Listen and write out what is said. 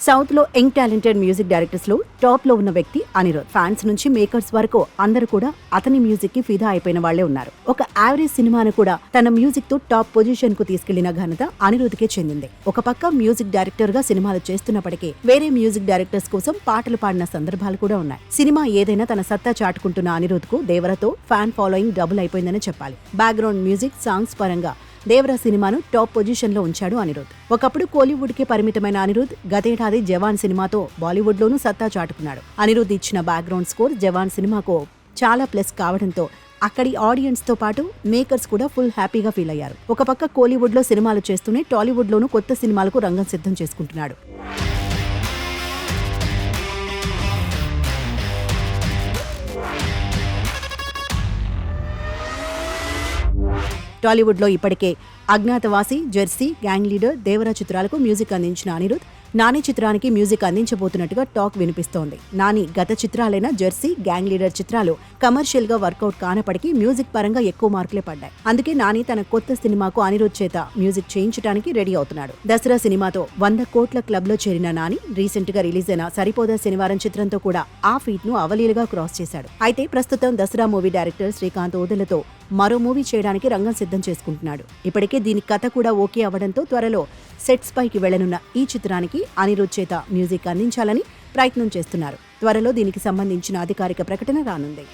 South లో young talented music directors లో top లో ఉన్న వ్యక్తి అనిరుద్. ఫ్యాన్స్ నుంచి మేకర్స్ వరకు అందరూ కూడా అతని మ్యూజిక్ కి ఫిదా అయిపోయిన వాళ్లే ఉన్నారు. ఒక యావరేజ్ సినిమాను కూడా తన మ్యూజిక్ తో టాప్ పొజిషన్ కు తీసుకెళ్లిన ఘనత అనిరుద్ కే చెందింది. ఒక పక్క మ్యూజిక్ డైరెక్టర్ గా సినిమాలు చేస్తున్నప్పటికీ వేరే మ్యూజిక్ డైరెక్టర్స్ కోసం పాటలు పాడిన సందర్భాలు కూడా ఉన్నాయి. సినిమా ఏదైనా తన సత్తా చాటుకుంటున్న అనిరుద్ కు దేవరతో ఫ్యాన్ ఫాలోయింగ్ డబుల్ అయిపోయిందని చెప్పాలి. బ్యాక్గ్రౌండ్ మ్యూజిక్, సాంగ్స్ పరంగా దేవరా సినిమాను టాప్ పొజిషన్ లో ఉంచాడు అనిరుద్. ఒకప్పుడు కోలీవుడ్ కి పరిమితమైన అనిరుద్ గతేడాది జవాన్ సినిమాతో బాలీవుడ్ లోనూ సత్తా చాటుకున్నాడు. అనిరుద్ ఇచ్చిన బ్యాక్గ్రౌండ్ స్కోర్ జవాన్ సినిమాకు చాలా ప్లస్ కావడంతో అక్కడి ఆడియన్స్ తో పాటు మేకర్స్ కూడా ఫుల్ హ్యాపీగా ఫీల్ అయ్యారు. ఒక పక్క కోలీవుడ్ లో సినిమాలు చేస్తూనే టాలీవుడ్ లోనూ కొత్త సినిమాలకు రంగం సిద్ధం చేసుకుంటున్నాడు. టాలీవుడ్ లో ఇప్పటికే Agnyaathavaasi, Jersey, gang leader, Devara చిత్రాలకు మ్యూజిక్ అందించిన అనిరుద్ నాని చిత్రానికి మ్యూజిక్ అందించబోతున్నట్టుగా టాక్ వినిపిస్తోంది. నాని గత చిత్రాలైన జెర్సీ, గ్యాంగ్ లీడర్ చిత్రాలు కమర్షియల్ గా వర్కౌట్ కానప్పటికీ మ్యూజిక్ పరంగా ఎక్కువ మార్కులే పడ్డాయి. అందుకే నాని తన కొత్త సినిమాకు అనిరుద్ చేత మ్యూజిక్ చేయించడానికి రెడీ అవుతున్నాడు. దసరా సినిమాతో 100 కోట్ల క్లబ్ లో చేరిన నాని రీసెంట్ గా రిలీజ్ అయిన సరిపోదా శనివారం చిత్రంతో కూడా ఆ ఫీట్ ను అవలీలుగా క్రాస్ చేశాడు. అయితే ప్రస్తుతం దసరా మూవీ డైరెక్టర్ శ్రీకాంత్ ఓదెలతో మరో మూవీ చేయడానికి రంగం సిద్ధం చేసుకుంటున్నాడు. ఇప్పటికే దీని కథ కూడా ఓకే అవ్వడంతో త్వరలో సెట్స్ పైకి వెళ్లనున్న ఈ చిత్రానికి అనిరుద్ చేత మ్యూజిక్ అందించాలని ప్రయత్నం చేస్తున్నారు. త్వరలో దీనికి సంబంధించిన అధికారిక ప్రకటన రానుంది.